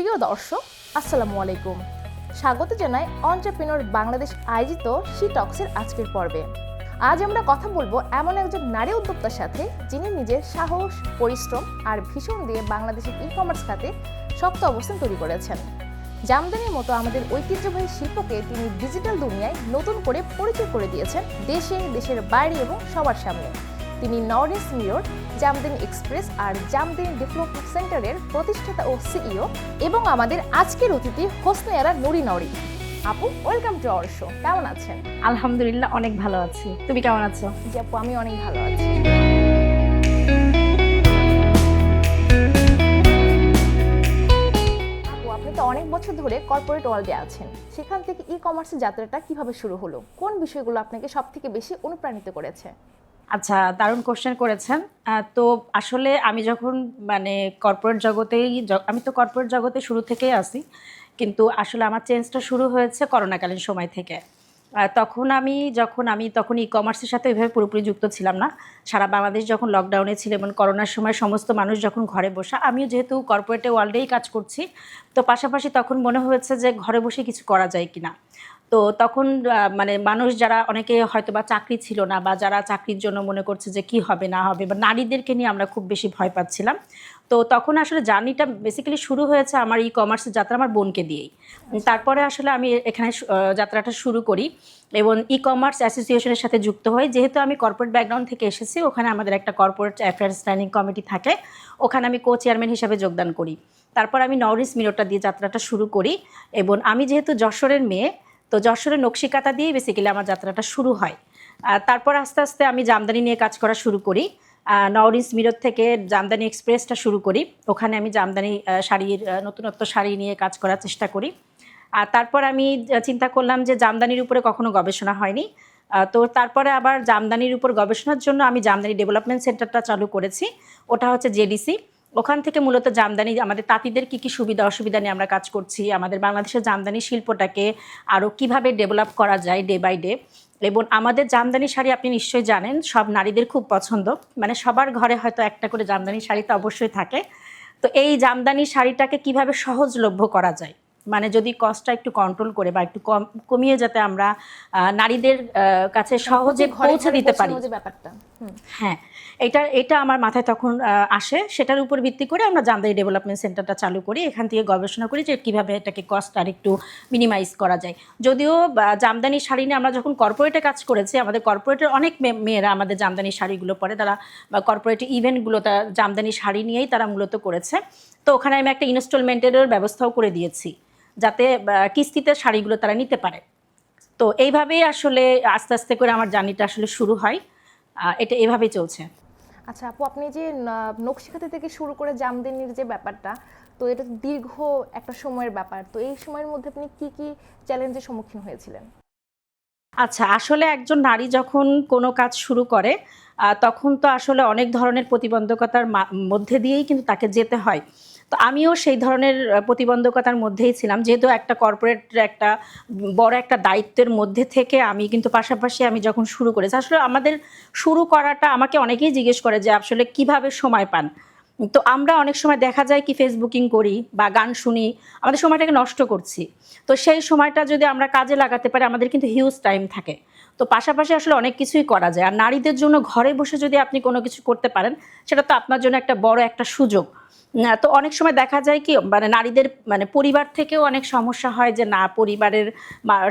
প্রিয় দর্শক, আসসালামু আলাইকুম। স্বাগত জানাই অন্টারপ্রেনিউর বাংলাদেশ আয়োজিত শি টক্সের আজকের পর্বে। আজ আমরা কথা বলবো এমন একজন নারী উদ্যোক্তার সাথে, যিনি নিজের সাহস, পরিশ্রম আর ভীষণ দিয়ে বাংলাদেশের ই-কমার্স খাতে শক্ত অবস্থান তৈরি করেছেন। জামদানির মতো আমাদের ঐতিহ্যবাহী শিল্পকে তিনি ডিজিটাল দুনিয়ায় নতুন করে পরিচয় করে দিয়েছেন দেশের বাইরে এবং সবার সামনে। তিনি north east mirror, Jamdani express আর জামদানি ডেভেলপমেন্ট সেন্টারের প্রতিষ্ঠাতা ও সিইও, এবং আমাদের আজকের অতিথি হোসনে আরা নুরি নওরি। আপু, ওয়েলকাম টু আওয়ার শো। কেমন আছেন? আলহামদুলিল্লাহ, অনেক ভালো আছি। তুমি কেমন আছো? জি আপু, আমি অনেক ভালো আছি। আপু, আপনি তো অনেক বছর ধরে কর্পোরেট ওয়ার্ল্ডে আছেন। সেখান থেকে ই কমার্সের যাত্রাটা কিভাবে শুরু হলো? কোন বিষয়গুলো আপনাকে সবথেকে বেশি অনুপ্রাণিত করেছে? আচ্ছা, দারুণ কোশ্চেন করেছেন। তো আসলে আমি যখন আমি তো কর্পোরেট জগতে শুরু থেকেই আছি, কিন্তু আসলে আমার চেঞ্জটা শুরু হয়েছে করোনাকালীন সময় থেকে। তখন আমি তখন ই কমার্সের সাথে ওইভাবে পুরোপুরি যুক্ত ছিলাম না। সারা বাংলাদেশ যখন লকডাউনে ছিল এবং করোনার সময় সমস্ত মানুষ যখন ঘরে বসা, আমিও যেহেতু কর্পোরেট ওয়ার্ল্ডেই কাজ করছি, তো পাশাপাশি তখন মনে হয়েছে যে ঘরে বসে কিছু করা যায় কিনা। তো তখন মানুষ যারা অনেকে হয়তো বা চাকরি ছিল না, বা যারা চাকরির জন্য মনে করছে যে কি হবে না হবে, বা নারীদেরকে নিয়ে আমরা খুব বেশি ভয় পাচ্ছিলাম। তো তখন আসলে জার্নিটা বেসিক্যালি শুরু হয়েছে আমার ই কমার্সের যাত্রা আমার বোনকে দিয়েই। তারপরে আসলে আমি এখানে যাত্রাটা শুরু করি এবং ই কমার্স অ্যাসোসিয়েশনের সাথে যুক্ত হই। যেহেতু আমি কর্পোরেট ব্যাকগ্রাউন্ড থেকে এসেছি, ওখানে আমাদের একটা কর্পোরেট অ্যাফেয়ার্স স্ট্যান্ডিং কমিটি থাকে, ওখানে আমি কো চেয়ারম্যান হিসাবে যোগদান করি। তারপর আমি নর্থ ইস্ট মিররটা দিয়ে যাত্রাটা শুরু করি, এবং আমি যেহেতু যশোরের মেয়ে, তো যশোরের নকশিকাতা দিয়েই বেসিক্যালি আমার যাত্রাটা শুরু হয়। তারপর আস্তে আস্তে আমি জামদানি নিয়ে কাজ করা শুরু করি। নর্থ ইস্ট মিরর থেকে জামদানি এক্সপ্রেসটা শুরু করি, ওখানে আমি জামদানি শাড়ির নতুনত্ব শাড়ি নিয়ে কাজ করার চেষ্টা করি। আর তারপর আমি চিন্তা করলাম যে জামদানির উপরে কখনো গবেষণা হয়নি, তো তারপরে আবার জামদানির উপর গবেষণার জন্য আমি জামদানি ডেভেলপমেন্ট সেন্টারটা চালু করেছি। ওটা হচ্ছে জেডিসি। ওখান থেকে মূলত জামদানি আমাদের তাঁতিদের কী কী সুবিধা অসুবিধা নিয়ে আমরা কাজ করছি, আমাদের বাংলাদেশের জামদানি শিল্পটাকে আরও কীভাবে ডেভেলপ করা যায় ডে বাই ডে। এবং আমাদের জামদানি শাড়ি আপনি নিশ্চয়ই জানেন, সব নারীদের খুব পছন্দ, সবার ঘরে হয়তো একটা করে জামদানি শাড়ি তো অবশ্যই থাকে। তো এই জামদানি শাড়িটাকে কিভাবে সহজলভ্য করা যায়, যদি কস্টটা একটু কন্ট্রোল করে বা একটু কমিয়ে, যাতে আমরা নারীদের কাছে সহজে পৌঁছে দিতে পারি ব্যাপারটা। হ্যাঁ, এটা আমার মাথায় তখন আসে। সেটার উপর ভিত্তি করে আমরা জামদানি ডেভেলপমেন্ট সেন্টারটা চালু করি। এখান থেকে গবেষণা করি যে কীভাবে এটাকে কস্ট আর একটু মিনিমাইজ করা যায়। যদিও জামদানি শাড়ি নিয়ে আমরা যখন কর্পোরেটে কাজ করেছি, আমাদের কর্পোরেটের অনেক মেয়েরা আমাদের জামদানি শাড়িগুলো পরে, তারা কর্পোরেট ইভেন্টগুলো তারা জামদানি শাড়ি নিয়েই তারা মূলত করেছে। তো ওখানে আমি একটা ইনস্টলমেন্টের ব্যবস্থাও করে দিয়েছি, যাতে কিস্তিতে শাড়িগুলো তারা নিতে পারে। তো এইভাবেই আসলে আস্তে আস্তে করে আমার জার্নিটা আসলে শুরু হয়। এটা এভাবেই চলছে। আচ্ছা আপু, আপনি যে নকশিকাতা থেকে শুরু করে জামদানির যে ব্যাপারটা, তো এটা দীর্ঘ একটা সময়ের ব্যাপার। তো এই সময়ের মধ্যে আপনি কি কি চ্যালেঞ্জের সম্মুখীন হয়েছিলেন? আচ্ছা, আসলে একজন নারী যখন কোনো কাজ শুরু করে, তখন তো আসলে অনেক ধরনের প্রতিবন্ধকতার মধ্যে দিয়েই কিন্তু তাকে যেতে হয়। তো আমিও সেই ধরনের প্রতিবন্ধকতার মধ্যেই ছিলাম, যেহেতু একটা কর্পোরেট একটা বড় একটা দায়িত্বের মধ্যে থেকে আমি কিন্তু পাশাপাশি আমি যখন শুরু করেছি, আসলে আমাদের শুরু করাটা আমাকে অনেকেই জিজ্ঞেস করে যে আসলে কিভাবে সময় পান। তো আমরা অনেক সময় দেখা যায় কি ফেসবুকিং করি বা গান শুনি, আমাদের সময়টাকে নষ্ট করছি। তো সেই সময়টা যদি আমরা কাজে লাগাতে পারি, আমাদের কিন্তু হিউজ টাইম থাকে। তো পাশাপাশি আসলে অনেক কিছুই করা যায়। আর নারীদের জন্য ঘরে বসে যদি আপনি কোনো কিছু করতে পারেন, সেটা তো আপনার জন্য একটা বড় একটা সুযোগ। তো অনেক সময় দেখা যায় কি নারীদের পরিবার থেকেও অনেক সমস্যা হয়, যে না, পরিবারের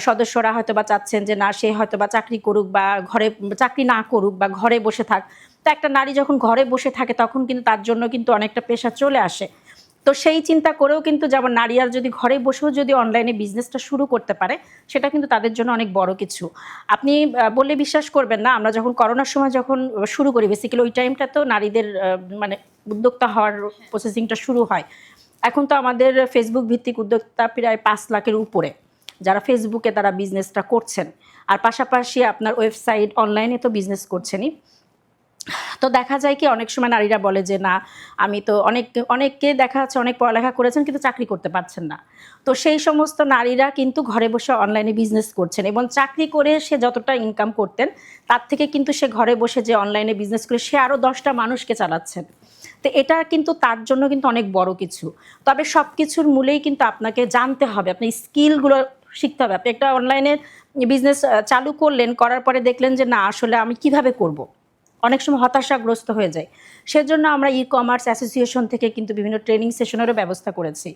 সদস্যরা হয়তো বা চাচ্ছেন যে না, সে হয়তো বা চাকরি করুক বা ঘরে চাকরি না করুক বা ঘরে বসে থাক। তো একটা নারী যখন ঘরে বসে থাকে, তখন কিন্তু তার জন্য কিন্তু অনেকটা পেশা চলে আসে। তো সেই চিন্তা করেও কিন্তু যেমন নারীরা যদি ঘরে বসেও যদি অনলাইনে বিজনেসটা শুরু করতে পারে, সেটা কিন্তু তাদের জন্য অনেক বড় কিছু। আপনি বললে বিশ্বাস করবেন না, আমরা যখন করোনার সময় যখন শুরু করি, বেসিক্যালি ওই টাইমটা তো নারীদের উদ্যোক্তা হওয়ার প্রসেসিংটা শুরু হয়। এখন তো আমাদের ফেসবুক ভিত্তিক উদ্যোক্তা প্রায় 5 লাখের উপরে, যারা ফেসবুকে তারা বিজনেসটা করছেন। আর পাশাপাশি আপনার ওয়েবসাইট, অনলাইনে তো বিজনেস করছেনই। তো দেখা যায় কি অনেক সময় নারীরা বলে যে না, আমি তো অনেককে দেখা যাচ্ছে অনেক পড়ালেখা করেছেন কিন্তু চাকরি করতে পারছেন না। তো সেই সমস্ত নারীরা কিন্তু ঘরে বসে অনলাইনে বিজনেস করছেন, এবং চাকরি করে সে যতটা ইনকাম করতেন তার থেকে কিন্তু সে ঘরে বসে যে অনলাইনে বিজনেস করে সে আরও 10টা মানুষকে চালাচ্ছেন। তো এটা কিন্তু তার জন্য কিন্তু অনেক বড় কিছু। তবে সব কিছুর মূলেই কিন্তু আপনাকে জানতে হবে, আপনার স্কিলগুলো শিখতে হবে। আপনি একটা অনলাইনে বিজনেস চালু করলেন, করার পরে দেখলেন যে না আসলে আমি কিভাবে করব, অনেক সময় হতাশাগ্রস্ত হয়ে যায়। সেজন্য আমরা ই কমার্স অ্যাসোসিয়েশন থেকে কিন্তু বিভিন্ন ট্রেনিং সেশনেরও ব্যবস্থা করেছি,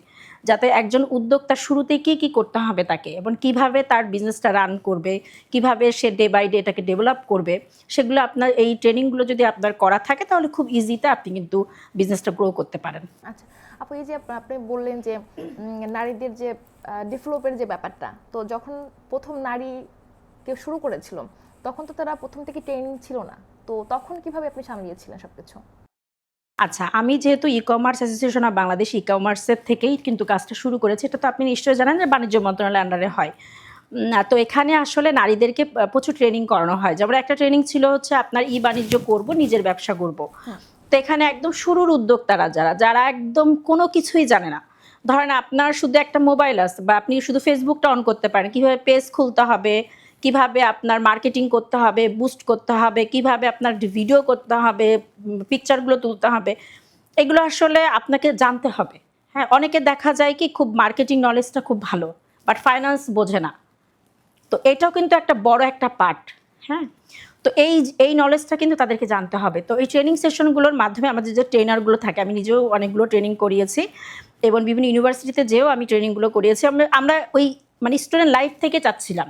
যাতে একজন উদ্যোক্তা শুরুতে কী করতে হবে তাকে, এবং কিভাবে তার বিজনেসটা রান করবে, কিভাবে সে ডে বাই ডে এটাকে ডেভেলপ করবে, সেগুলো আপনার এই ট্রেনিংগুলো যদি আপনার করা থাকে তাহলে খুব ইজিতে আপনি কিন্তু বিজনেসটা গ্রো করতে পারেন। আচ্ছা আপু, এই যে আপনি বললেন যে নারীদের যে ডেভেলপের যে ব্যাপারটা, তো যখন প্রথম নারী কেউ শুরু করেছিল তখন তো তারা প্রথম থেকে ট্রেনিং ছিল না, তো তখন কিভাবে আপনি সামলিয়েছিলেন সবকিছু? আচ্ছা, আমি যেহেতু e commerce association of Bangladesh e কমার্সের থেকেই কিন্তু কাজটা শুরু করেছি, এটা তো আপনি নিশ্চয়ই জানেন যে বাণিজ্য মন্ত্রণালয়ের আন্ডারে হয়। তো এখানে আসলে নারীদেরকে প্রচুর ট্রেনিং করানো হয়। যেমন একটা ট্রেনিং ছিল হচ্ছে আপনার ই বাণিজ্য করব, নিজের ব্যবসা করব। তো এখানে একদম শুরুর উদ্যোক্তারা যারা একদম কোনো কিছুই জানে না, ধরেন আপনার শুধু একটা মোবাইল আছে বা আপনি শুধু ফেসবুকটা অন করতে পারেন, কিভাবে পেজ খুলতে হবে, কিভাবে আপনার মার্কেটিং করতে হবে, বুস্ট করতে হবে, কিভাবে আপনার ভিডিও করতে হবে, পিকচারগুলো তুলতে হবে, এগুলো আসলে আপনাকে জানতে হবে। হ্যাঁ, অনেকে দেখা যায় কি খুব মার্কেটিং নলেজটা খুব ভালো, বাট ফাইন্যান্স বোঝে না। তো এটাও কিন্তু একটা বড় একটা পার্ট। হ্যাঁ, তো এই নলেজটা কিন্তু তাদেরকে জানতে হবে। তো এই ট্রেনিং সেশনগুলোর মাধ্যমে আমাদের যে ট্রেনারগুলো থাকে, আমি নিজেও অনেকগুলো ট্রেনিং করিয়েছি এবং বিভিন্ন ইউনিভার্সিটিতে যেও আমি ট্রেনিংগুলো করিয়েছি। আমরা ওই মানে স্টুডেন্ট লাইফ থেকে চাচ্ছিলাম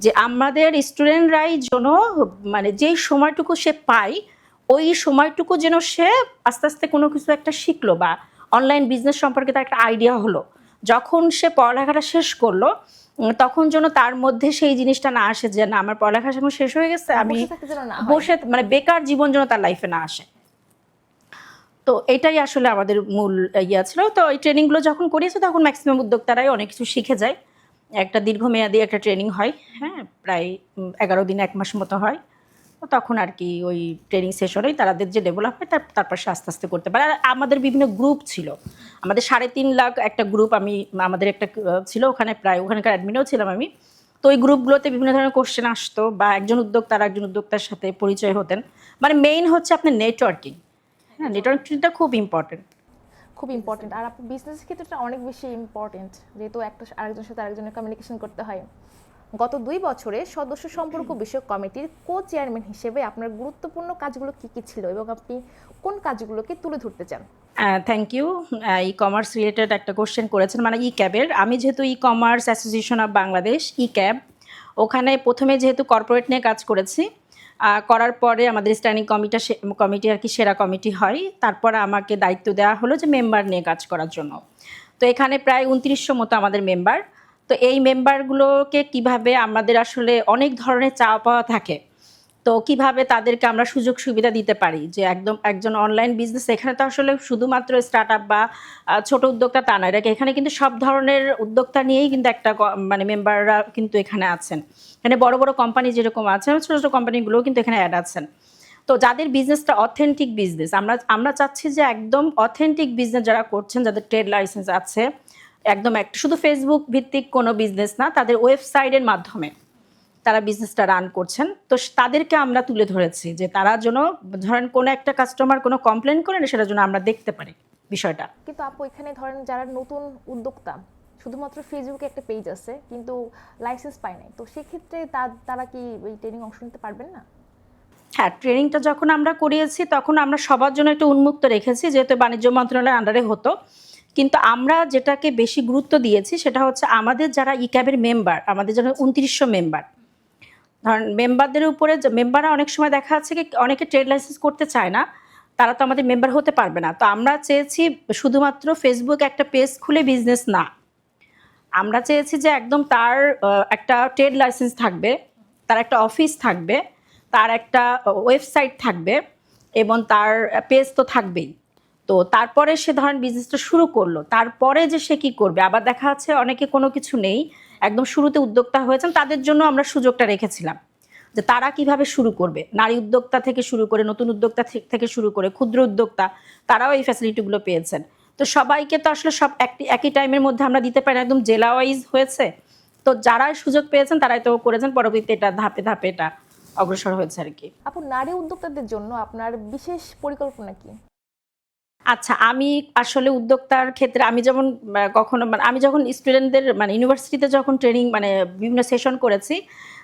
যে আমাদের স্টুডেন্টরাই যেন মানে যেই সময়টুকু সে পায় ওই সময়টুকু যেন সে আস্তে আস্তে কোনো কিছু একটা শিখলো বা অনলাইন বিজনেস সম্পর্কে তার একটা আইডিয়া হলো। যখন সে পড়ালেখাটা শেষ করলো তখন যেন তার মধ্যে সেই জিনিসটা না আসে যে না আমার পড়ালেখা এখন শেষ হয়ে গেছে, আমি বসে মানে বেকার জীবন যেন তার লাইফে না আসে। তো এটাই আসলে আমাদের মূল ইয়া ছিল। তো এই ট্রেনিংগুলো যখন করিয়েছে তখন ম্যাক্সিমাম উদ্যোক্তারাই অনেক কিছু শিখে যায়। একটা দীর্ঘমেয়াদী একটা ট্রেনিং হয়, হ্যাঁ, প্রায় 11 দিন 1 মাস মতো হয়। তো তখন আর কি ওই ট্রেনিং সেশনেই তাদের যে ডেভেলপ হয় তারপর সে আস্তে আস্তে করতে পারে। আর আমাদের বিভিন্ন গ্রুপ ছিল, আমাদের 3.5 লাখ একটা গ্রুপ, আমাদের একটা ছিল ওখানে, প্রায় ওখানকার অ্যাডমিনও ছিলাম আমি। তো ওই গ্রুপগুলোতে বিভিন্ন ধরনের কোশ্চেন আসতো বা একজন উদ্যোক্তার সাথে পরিচয় হতেন। মানে মেইন হচ্ছে আপনার নেটওয়ার্কিং। হ্যাঁ, নেটওয়ার্কিংটা খুব ইম্পর্টেন্ট। খুব ইম্পর্টেন্ট। আর আপনার বিজনেসের ক্ষেত্রে এটা অনেক বেশি ইম্পর্টেন্ট, যেহেতু একটা আরেকজনের সাথে আরেকজনের কমিউনিকেশন করতে হয়। গত 2 বছরে সদস্য সম্পর্ক বিষয়ক কমিটির কো চেয়ারম্যান হিসেবে আপনার গুরুত্বপূর্ণ কাজগুলো কী কী ছিল এবং আপনি কোন কাজগুলোকে তুলে ধরতে চান? Thank you. E commerce related একটা কোশ্চেন করেছেন, মানে ই ক্যাবের। আমি যেহেতু e commerce association of Bangladesh e CAB, ওখানে প্রথমে যেহেতু কর্পোরেট নিয়ে কাজ করেছি, করার পরে আমাদের স্ট্যান্ডিং কমিটি আর কি সেরা কমিটি হয়, তারপর আমাকে দায়িত্ব দেওয়া হলো যে মেম্বার নিয়ে কাজ করার জন্য। তো এখানে প্রায় 2900 মতো আমাদের মেম্বার। তো এই মেম্বারগুলোকে কিভাবে আমাদের আসলে অনেক ধরনের চাওয়া পাওয়া থাকে, তো কিভাবে তাদেরকে আমরা সুযোগ সুবিধা দিতে পারি যে একজন অনলাইন বিজনেস এখানে তো আসলে শুধুমাত্র স্টার্ট আপ বা ছোট উদ্যোক্তা তা নয়, এখানে কিন্তু সব ধরনের উদ্যোক্তা নিয়েই কিন্তু একটা মানে মেম্বাররা কিন্তু এখানে আছেন। এখানে বড় বড় কোম্পানি যেরকম আছে, ছোটো ছোটো কোম্পানিগুলোও কিন্তু এখানে অ্যাড আছেন। তো যাদের বিজনেসটা অথেন্টিক বিজনেস, আমরা চাচ্ছি যে একদম অথেন্টিক বিজনেস যারা করছেন, যাদের ট্রেড লাইসেন্স আছে, একদম একটা শুধু ফেসবুক ভিত্তিক কোনো বিজনেস না, তাদের ওয়েবসাইটের মাধ্যমে তারা বিজনেসটা রান করছেন, তো তাদেরকে আমরা তুলে ধরেছি যে তারা যেন ধরেন কোনো একটা কাস্টমার কোনো কমপ্লেন করেন সেটা যেন আমরা দেখতে পারি বিষয়টা। কিন্তু আপু এখানে ধরেন যারা নতুন উদ্যোক্তা, শুধুমাত্র ফেসবুকে একটা পেজ আছে কিন্তু লাইসেন্স পায় নাই, তো সেক্ষেত্রে তারা কি ওই ট্রেনিং অংশ নিতে পারবেন না? হ্যাঁ, ট্রেনিংটা যখন আমরা করিয়েছি তখন আমরা সবার জন্য একটু উন্মুক্ত রেখেছি, যেহেতু বাণিজ্য মন্ত্রণালয়ের আন্ডারে হতো। কিন্তু আমরা যেটাকে বেশি গুরুত্ব দিয়েছি সেটা হচ্ছে আমাদের যারা ই ক্যাবের মেম্বার, আমাদের যারা 2900 মেম্বার, ধরেন মেম্বারদের উপরে মেম্বাররা অনেক সময় দেখা যাচ্ছে কি অনেকে ট্রেড লাইসেন্স করতে চায় না, তারা তো আমাদের মেম্বার হতে পারবে না। তো আমরা চেয়েছি শুধুমাত্র ফেসবুক একটা পেজ খুলে বিজনেস না, আমরা চেয়েছি যে একদম তার একটা ট্রেড লাইসেন্স থাকবে, তার একটা অফিস থাকবে, তার একটা ওয়েবসাইট থাকবে এবং তার পেজ তো থাকবেই। তো তারপরে সে ধরেন বিজনেসটা শুরু করলো, তারপরে যে সে কী করবে, আবার দেখা যাচ্ছে অনেকে কোনো কিছু নেই, একদম শুরুতে উদ্যোক্তা হয়েছেন, তাদের জন্য আমরা সুযোগটা রেখেছিলাম। যে তারা কিভাবে শুরু করবে, নারী উদ্যোক্তা থেকে শুরু করে নতুন উদ্যোক্তা থেকে শুরু করে ক্ষুদ্র উদ্যোক্তা, তারাও এই ফ্যাসিলিটিগুলো পেয়েছেন। তো সবাইকে তো আসলে সব একই টাইমের মধ্যে আমরা দিতে পারি না, একদম জেলা ওয়াইজ হয়েছে। তো যারা সুযোগ পেয়েছেন তারাই তো করেছেন, পরবর্তীতে এটা ধাপে ধাপে এটা অগ্রসর হয়েছে আর কি। আপু, নারী উদ্যোক্তাদের জন্য আপনার বিশেষ পরিকল্পনা কি? আচ্ছা, আমি আসলে উদ্যোক্তার ক্ষেত্রে আমি যেমন কখনো আমি যখন স্টুডেন্টদের ইউনিভার্সিটিতে যখন ট্রেনিং বিভিন্ন সেশন করেছি,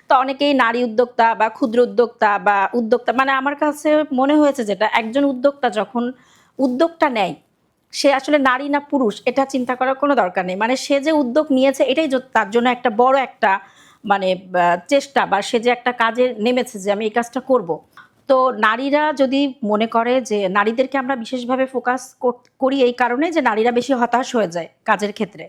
তো অনেকেই নারী উদ্যোক্তা বা ক্ষুদ্র উদ্যোক্তা বা উদ্যোক্তা আমার কাছে মনে হয়েছে যেটা একজন উদ্যোক্তা যখন উদ্যোগটা নেয়, সে আসলে নারী না পুরুষ এটা চিন্তা করার কোনো দরকার নেই। সে যে উদ্যোগ নিয়েছে এটাই তার জন্য একটা বড় একটা চেষ্টা, বা সে যে একটা কাজে নেমেছে যে আমি এই কাজটা করব। তো নারীরা যদি মনে করে যে নারীদেরকে আমরা বিশেষভাবে ফোকাস করি এই কারণে যে নারীরা বেশি হতাশ হয়ে যায় কাজের ক্ষেত্রে।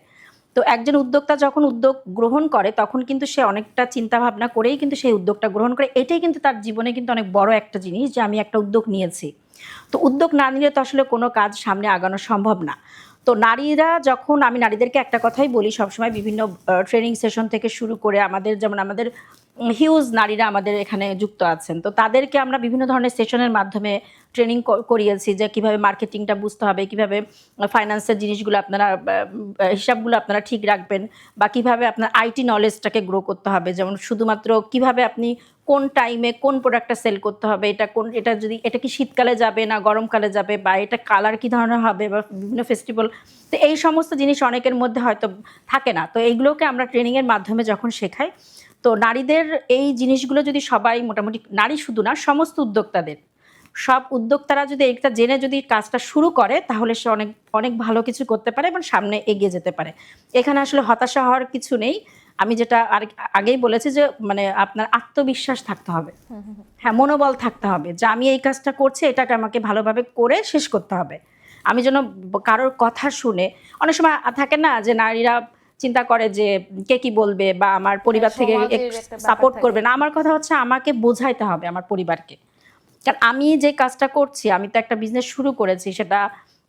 তো একজন উদ্যোক্তা যখন উদ্যোগ গ্রহণ করে তখন কিন্তু সে অনেকটা চিন্তা ভাবনা করেই কিন্তু সেই উদ্যোগটা গ্রহণ করে। এটাই কিন্তু তার জীবনে কিন্তু অনেক বড় একটা জিনিস যে আমি একটা উদ্যোগ নিয়েছি। তো উদ্যোগ না নিলে তো আসলে কোনো কাজ সামনে আগানো সম্ভব না। তো নারীরা যখন, আমি নারীদেরকে একটা কথাই বলি সবসময়, বিভিন্ন ট্রেনিং সেশন থেকে শুরু করে আমাদের হিউজ নারীরা আমাদের এখানে যুক্ত আছেন, তো তাদেরকে আমরা বিভিন্ন ধরনের সেশনের মাধ্যমে ট্রেনিং করিয়েছি যে কিভাবে মার্কেটিংটা বুঝতে হবে, কিভাবে ফাইন্যান্সের জিনিসগুলো আপনারা হিসাবগুলো আপনারা ঠিক রাখবেন, বা কিভাবে আপনার আইটি নলেজটাকে গ্রো করতে হবে। যেমন শুধুমাত্র কিভাবে আপনি কোন টাইমে কোন প্রোডাক্টটা সেল করতে হবে, এটা কি শীতকালে যাবে না গরমকালে যাবে, বা এটা কালার কি ধরনের হবে, বা বিভিন্ন ফেস্টিভ্যাল। তো এই সমস্ত জিনিস অনেকের মধ্যে হয়তো থাকে না, তো এইগুলোকে আমরা ট্রেনিংয়ের মাধ্যমে যখন শেখাই, তো নারীদের এই জিনিসগুলো যদি সবাই মোটামুটি, নারী শুধু না, সমস্ত উদ্যোক্তাদের, সব উদ্যোক্তারা যদি এটা জেনে যদি কাজটা শুরু করে তাহলে সে অনেক অনেক ভালো কিছু করতে পারে এবং সামনে এগিয়ে যেতে পারে। এখানে আসলে হতাশা হওয়ার কিছু নেই। আমি যেটা আগেই বলেছি যে আপনার আত্মবিশ্বাস থাকতে হবে, হ্যাঁ, মনোবল থাকতে হবে যে আমি এই কাজটা করছি, এটাকে আমাকে ভালোভাবে করে শেষ করতে হবে। আমি যেন কারোর কথা শুনে, অনেক সময় থাকে না যে নারীরা চিন্তা করে যে কে কি বলবে, বা আমার পরিবার থেকে সাপোর্ট করবে না। আমার কথা হচ্ছে আমাকে বোঝাইতে হবে আমার পরিবারকে, কারণ আমি যে কাজটা করছি, আমি তো একটা বিজনেস শুরু করেছি, সেটা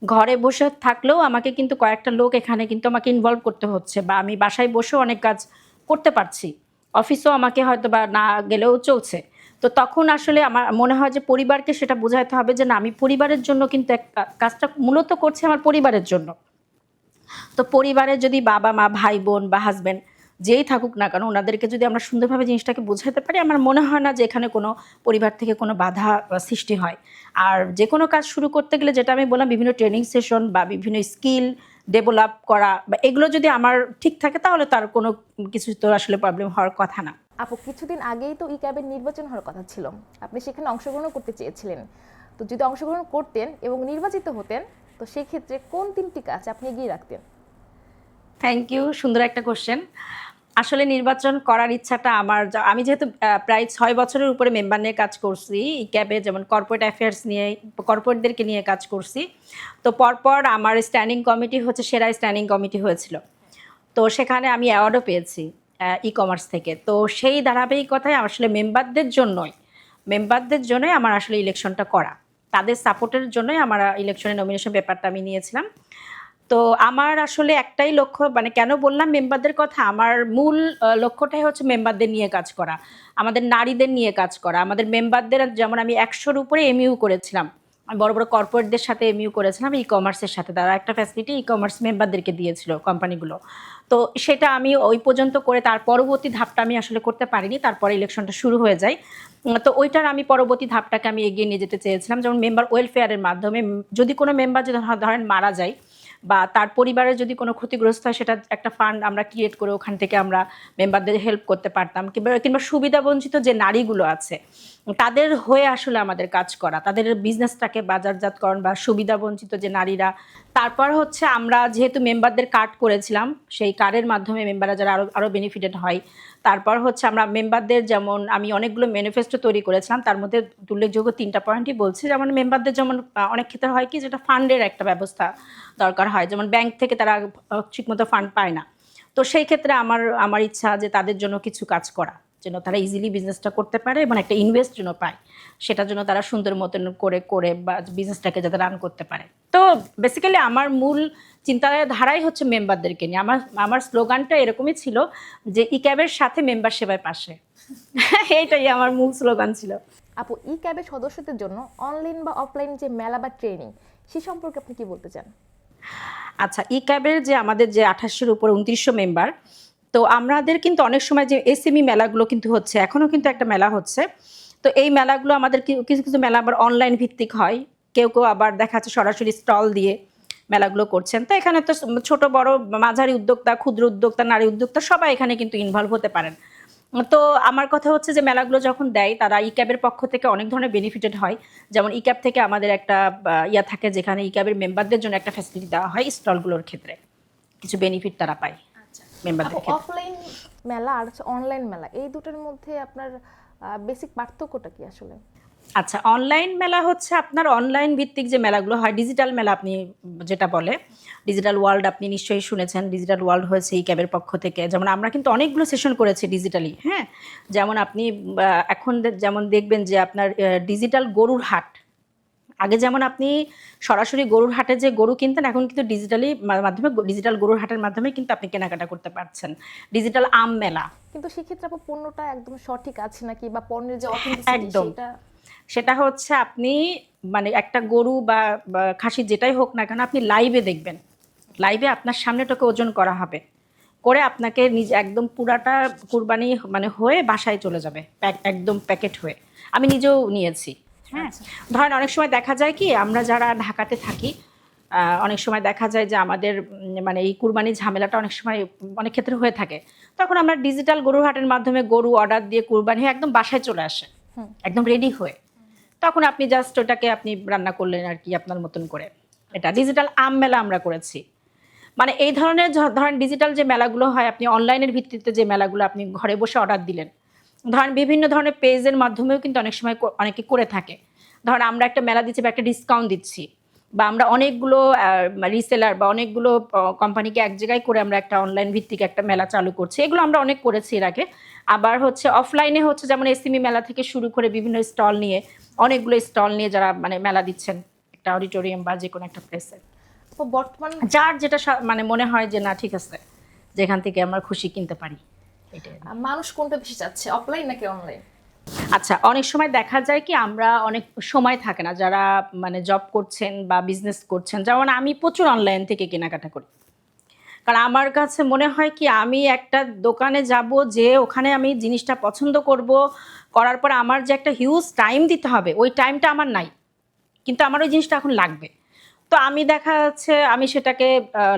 ঘরে বসে থাকলেও আমাকে কিন্তু কয়েকটা লোক এখানে কিন্তু আমাকে ইনভলভ করতে হচ্ছে, বা আমি বাসায় বসেও অনেক কাজ করতে পারছি, অফিসেও আমাকে হয়তো বা না গেলেও চলছে। তো তখন আসলে আমার মনে হয় যে পরিবারকে সেটা বোঝাইতে হবে যে না, আমি পরিবারের জন্য কিন্তু কাজটা মূলত করছি আমার পরিবারের জন্য। তো পরিবারের যদি বাবা মা ভাই বোন বা হাজব্যান্ড যেই থাকুক না কেন, ওনাদেরকে যদি আমরা সুন্দরভাবে জিনিসটাকে বোঝাতে পারি, আমার মনে হয় না যে এখানে কোনো পরিবার থেকে কোনো বাধা সৃষ্টি হয়। আর যে কোনো কাজ শুরু করতে গেলে, যেটা আমি বললাম, বিভিন্ন ট্রেনিং সেশন বা বিভিন্ন স্কিল ডেভেলপ করা, বা এগুলো যদি আমার ঠিক থাকে তাহলে তার কোনো কিছু তো আসলে প্রবলেম হওয়ার কথা না। আপু, কিছুদিন আগেই তো ক্যাবের নির্বাচন হওয়ার কথা ছিল, আপনি সেখানে অংশগ্রহণ করতে চেয়েছিলেন। তো যদি অংশগ্রহণ করতেন এবং নির্বাচিত হতেন, তো সেই ক্ষেত্রে কোন 3টি কাজ আপনি এগিয়ে রাখতেন? থ্যাংক ইউ, সুন্দর একটা কোশ্চেন। আসলে নির্বাচন করার ইচ্ছাটা আমার, আমি যেহেতু প্রায় 6 বছরের উপরে মেম্বার নিয়ে কাজ করছি ক্যাবে, যেমন কর্পোরেট অ্যাফেয়ার্স নিয়ে, কর্পোরেটদেরকে নিয়ে কাজ করছি। তো পরপর আমার স্ট্যান্ডিং কমিটি হচ্ছে সেরা স্ট্যান্ডিং কমিটি হয়েছিল, তো সেখানে আমি অ্যাওয়ার্ডও পেয়েছি কমার্স থেকে। তো সেই ধারাবাহিকতায় আসলে মেম্বারদের জন্যই আমার আসলে ইলেকশনটা করা, তাদের সাপোর্টের জন্যই আমার ইলেকশনের নমিনেশন পেপারটা আমি নিয়েছিলাম। তো আমার আসলে একটাই লক্ষ্য, কেন বললাম মেম্বারদের কথা, আমার মূল লক্ষ্যটাই হচ্ছে মেম্বারদের নিয়ে কাজ করা, আমাদের নারীদের নিয়ে কাজ করা। আমাদের মেম্বারদের, যেমন আমি 100-র উপরে এমইউ করেছিলাম, আমি বড় বড় কর্পোরেটদের সাথে এমইউ করেছিলাম কমার্সের সাথে, তারা একটা ফ্যাসিলিটি কমার্স মেম্বারদেরকে দিয়েছিল কোম্পানিগুলো। তো সেটা আমি ওই পর্যন্ত করে, তার পরবর্তী ধাপটা আমি আসলে করতে পারিনি, তারপরে ইলেকশনটা শুরু হয়ে যায়। তো ওইটার আমি পরবর্তী ধাপটাকে আমি এগিয়ে নিয়ে যেতে চেয়েছিলাম, যেমন মেম্বার ওয়েলফেয়ারের মাধ্যমে যদি কোনো মেম্বার যদি ধরেন মারা যায়, বা তার পরিবারের যদি কোনো ক্ষতিগ্রস্ত হয়, সেটা একটা ফান্ড আমরা ক্রিয়েট করে ওখান থেকে আমরা মেম্বারদের হেল্প করতে পারতাম, কিংবা সুবিধাবঞ্চিত যে নারীগুলো আছে তাদের হয়ে আসলে আমাদের কাজ করা, তাদের বিজনেসটাকে বাজারজাতকরণ, বা সুবিধাবঞ্চিত যে নারীরা। তারপর হচ্ছে আমরা যেহেতু মেম্বারদের কার্ড করেছিলাম, সেই কার্ডের মাধ্যমে মেম্বাররা যারা আরও বেনিফিটেড হয়। তারপর হচ্ছে আমরা মেম্বারদের, যেমন আমি অনেকগুলো ম্যানিফেস্টো তৈরি করেছিলাম, তার মধ্যে উল্লেখযোগ্য 3টা পয়েন্টই বলছি। যেমন মেম্বারদের যেমন অনেক ক্ষেত্রে হয় কি, যেটা ফান্ডের একটা ব্যবস্থা দরকার হয়, যেমন ব্যাংক থেকে তারা ঠিকমতো ফান্ড পায় না, তো সেই ক্ষেত্রে আমার ইচ্ছা যে তাদের জন্য কিছু কাজ করা। যেন তারা ইজিলি বিজনেসটা করতে পারে এবং একটা ইনভেস্ট যেন পায়, সেটার জন্য তারা সুন্দর মতন করে করে বা বিজনেসটাকে যাতে রান করতে পারে। তো বেসিক্যালি আমার মূল চিন্তাধারাই হচ্ছে মেম্বারদেরকে নিয়ে। আমার আমার স্লোগানটা এরকমই ছিল যে ই ক্যাবের সাথে মেম্বার সেবায় পাশে। এইটাই আমার মূল স্লোগান ছিল। আপু, ই ক্যাবের সদস্যদের জন্য অনলাইন বা অফলাইন যে মেলা বা ট্রেনিং, সে সম্পর্কে আপনি কি বলতে চান? আচ্ছা, ই ক্যাবের যে আমাদের যে 2800-এর উপর 2900 মেম্বার, তো আমাদের কিন্তু অনেক সময় যে এসএমই মেলাগুলো কিন্তু হচ্ছে, এখনও কিন্তু একটা মেলা হচ্ছে। তো এই মেলাগুলো আমাদের কিছু কিছু মেলা আবার অনলাইন ভিত্তিক হয়, কেউ কেউ আবার দেখা যাচ্ছে সরাসরি স্টল দিয়ে মেলাগুলো করছেন। তো এখানে তো ছোট বড় মাঝারি উদ্যোক্তা, ক্ষুদ্র উদ্যোক্তা, নারী উদ্যোক্তা সবাই এখানে কিন্তু ইনভলভ হতে পারেন। তো আমার কথা হচ্ছে যে মেলাগুলো যখন দেয় তারা ই ক্যাবের পক্ষ থেকে অনেক ধরনের বেনিফিটেড হয়। যেমন ই ক্যাব থেকে আমাদের একটা ইয়া থাকে যেখানে ই ক্যাবের মেম্বারদের জন্য একটা ফ্যাসিলিটি দেওয়া হয়, স্টলগুলোর ক্ষেত্রে কিছু বেনিফিট তারা পায় মেম্বারদের ক্ষেত্রে। অফলাইন মেলা আর অনলাইন মেলা, এই দুটোর মধ্যে আপনার বেসিক পার্থক্যটা কি আসলে? আচ্ছা, অনলাইন মেলা হচ্ছে আপনার অনলাইন ভিত্তিক যে মেলাগুলো হয়, ডিজিটাল মেলা আপনি যেটা বলে, ডিজিটাল ওয়ার্ল্ড আপনি নিশ্চয়ই শুনেছেন। ডিজিটাল ওয়ার্ল্ড হয়েছে ই ক্যাবের পক্ষ থেকে। যেমন আমরা কিন্তু অনেকগুলো সেশন করেছি ডিজিটালি, হ্যাঁ। যেমন আপনি এখন যেমন দেখবেন যে আপনার ডিজিটাল গরুর হাট, আগে যেমন আপনি সরাসরি গরুর হাটে যে গরু কিনতেন, এখন কিন্তু ডিজিটালি মাধ্যমে, ডিজিটাল গরুর হাটের মাধ্যমে কিন্তু আপনি কেনাকাটা করতে পারছেন। ডিজিটাল আম মেলা। কিন্তু সেক্ষেত্রে আপু পণ্যটা একদম সঠিক আছে নাকি, বা পণ্যের যে অথেন্টিসিটি একদম। সেটা? সেটা হচ্ছে আপনি মানে একটা গরু বা খাসি যেটাই হোক না কেন, আপনি লাইভে দেখবেন, লাইভে আপনার সামনেটাকে ওজন করা হবে, করে আপনাকে নিজে একদম পুরাটা কুরবানি মানে হয়ে বাসায় চলে যাবে, একদম প্যাকেট হয়ে। আমি নিজেও নিয়েছি, হ্যাঁ। ধরেন অনেক সময় দেখা যায় কি, আমরা যারা ঢাকাতে থাকি, অনেক সময় দেখা যায় যে আমাদের মানে এই কুরবানির ঝামেলাটা অনেক সময় অনেক ক্ষেত্রে হয়ে থাকে। তখন আমরা ডিজিটাল গরুর হাটের মাধ্যমে গরু অর্ডার দিয়ে কুরবানি হয়ে একদম বাসায় চলে আসে, একদম রেডি হয়ে। তখন আপনি জাস্ট ওটাকে আপনি রান্না করলেন আর কি আপনার মতন করে। এটা ডিজিটাল আম মেলা আমরা করেছি। মানে এই ধরনের ধরেন ডিজিটাল যে মেলাগুলো হয়, আপনি অনলাইনের ভিত্তিতে যে মেলাগুলো আপনি ঘরে বসে অর্ডার দিলেন, ধরেন বিভিন্ন ধরনের পেজের মাধ্যমেও কিন্তু অনেক সময় অনেকে করে থাকে। ধরেন আমরা একটা মেলা দিচ্ছি বা একটা ডিসকাউন্ট দিচ্ছি, বা আমরা অনেকগুলো রিসেলার বা অনেকগুলো কোম্পানিকে এক জায়গায় করে আমরা একটা অনলাইন ভিত্তিক একটা মেলা চালু করছি, এগুলো আমরা অনেক করেছি এর আগে। আবার হচ্ছে অফলাইনে হচ্ছে যেমন এসএমই মেলা থেকে শুরু করে বিভিন্ন স্টল নিয়ে, অনেকগুলো স্টল নিয়ে যারা মানে মেলা দিচ্ছেন একটা অডিটোরিয়াম বা যে কোনো একটা প্লেসে। তো বর্তমান যার যেটা মানে মনে হয় যে না ঠিক আছে, যেখান থেকে আমরা খুশি কিনতে পারি, এটাই। মানুষ কোনটা বেশি চাচ্ছে, অফলাইন নাকি অনলাইন? আচ্ছা, অনেক সময় দেখা যায় কি, আমরা অনেক সময় থাকে না, যারা মানে জব করছেন বা বিজনেস করছেন, যেমন আমি প্রচুর অনলাইন থেকে কেনাকাটা করি। কারণ আমার কাছে মনে হয় কি, আমি একটা দোকানে যাব, যে ওখানে আমি জিনিসটা পছন্দ করব, করার পর আমার যে একটা হিউজ টাইম দিতে হবে, ওই টাইমটা আমার নাই, কিন্তু আমার ওই জিনিসটা এখন লাগবে। তো আমি দেখা যাচ্ছে আমি সেটাকে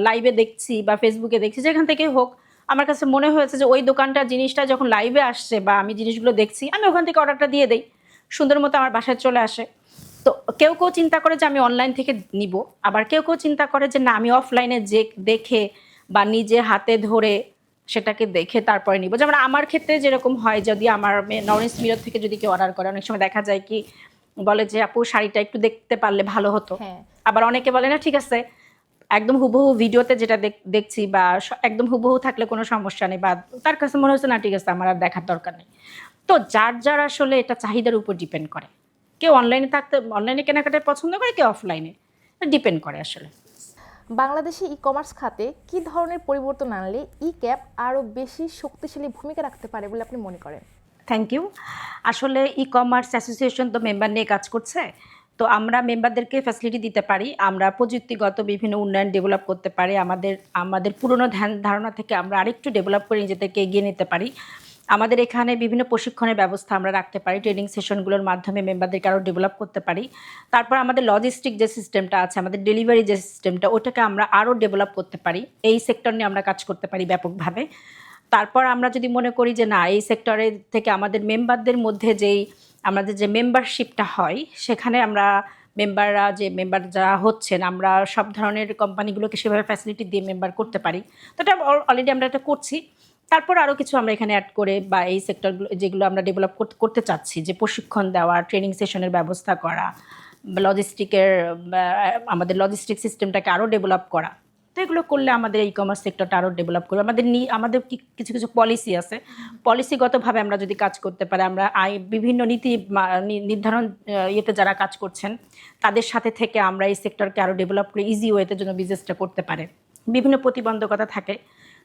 লাইভে দেখছি বা ফেসবুকে দেখছি, যেখান থেকে হোক, আমার কাছে মনে হয়েছে যে ওই দোকানটার জিনিসটা যখন লাইভে আসছে বা আমি জিনিসগুলো দেখছি, আমি ওখান থেকে অর্ডারটা দিয়ে দেই, সুন্দর মতো আমার বাসায় চলে আসে। তো কেউ কেউ চিন্তা করে যে আমি অনলাইন থেকে নিব, আবার কেউ কেউ চিন্তা করে যে না, আমি অফলাইনে যে দেখে বা নিজে হাতে ধরে সেটাকে দেখে তারপরে নিব। যেমন আমার ক্ষেত্রে যেরকম হয়, যদি আমার নরেন্স মিরর থেকে যদি কেউ অর্ডার করে, অনেক সময় দেখা যায় কি বলে যে আপু শাড়িটা একটু দেখতে পারলে ভালো হতো। হ্যাঁ। আবার অনেকে বলে না ঠিক আছে, একদম হুবহু ভিডিওতে যেটা দেখছি বা একদম হুবহু থাকলে কোনো সমস্যা নেই, বা তার কাছে মনে হচ্ছে না ঠিক আছে আমার আর দেখার দরকার নেই। তো যার যার আসলে এটা চাহিদার উপর ডিপেন্ড করে। কেউ অনলাইনে থাকতে, অনলাইনে কেনাকাটা পছন্দ করে, কেউ অফলাইনে, ডিপেন্ড করে আসলে। বাংলাদেশে ই কমার্স খাতে কি ধরনের পরিবর্তন আনলে ই ক্যাব আরও বেশি শক্তিশালী ভূমিকা রাখতে পারে বলে আপনি মনে করেন? Thank you. আসলে ই কমার্স অ্যাসোসিয়েশন তো মেম্বার নিয়ে কাজ করছে। তো আমরা মেম্বারদেরকে ফ্যাসিলিটি দিতে পারি, আমরা প্রযুক্তিগত বিভিন্ন উন্নয়ন ডেভেলপ করতে পারি, আমাদের পুরনো ধারণা থেকে আমরা আরেকটু ডেভেলপ করে নিজেদেরকে এগিয়ে নিতে পারি। আমাদের এখানে বিভিন্ন প্রশিক্ষণের ব্যবস্থা আমরা রাখতে পারি, ট্রেনিং সেশনগুলোর মাধ্যমে মেম্বারদেরকে আরও ডেভেলপ করতে পারি। তারপর আমাদের লজিস্টিক যে সিস্টেমটা আছে, আমাদের ডেলিভারি যে সিস্টেমটা, ওটাকে আমরা আরও ডেভেলপ করতে পারি। এই সেক্টর নিয়ে আমরা কাজ করতে পারি ব্যাপকভাবে। তারপর আমরা যদি মনে করি যে না, এই সেক্টরে থেকে আমাদের মেম্বারদের মধ্যে আমাদের যে মেম্বারশিপটা হয়, সেখানে আমরা মেম্বাররা যে মেম্বার যারা হচ্ছেন, আমরা সব ধরনের কোম্পানিগুলোকে সেভাবে ফ্যাসিলিটি দিয়ে মেম্বার করতে পারি। তো এটা অলরেডি আমরা এটা করছি। তারপর আরও কিছু আমরা এখানে অ্যাড করে বা এই সেক্টরগুলো যেগুলো আমরা ডেভেলপ করতে চাচ্ছি, যে প্রশিক্ষণ দেওয়া, ট্রেনিং সেশনের ব্যবস্থা করা, লজিস্টিকের আমাদের লজিস্টিক সিস্টেমটাকে আরও ডেভেলপ করা, তো এগুলো করলে আমাদের ই কমার্স সেক্টরটা আরও ডেভেলপ করবে। আমাদের কিছু কিছু পলিসি আছে, পলিসিগতভাবে আমরা যদি কাজ করতে পারি, আমরা বিভিন্ন নীতি নির্ধারণ ইয়েতে যারা কাজ করছেন তাদের সাথে থেকে আমরা এই সেক্টরকে আরও ডেভেলপ করে ইজি ওয়েতে যেন বিজনেসটা করতে পারে। বিভিন্ন প্রতিবন্ধকতা থাকে,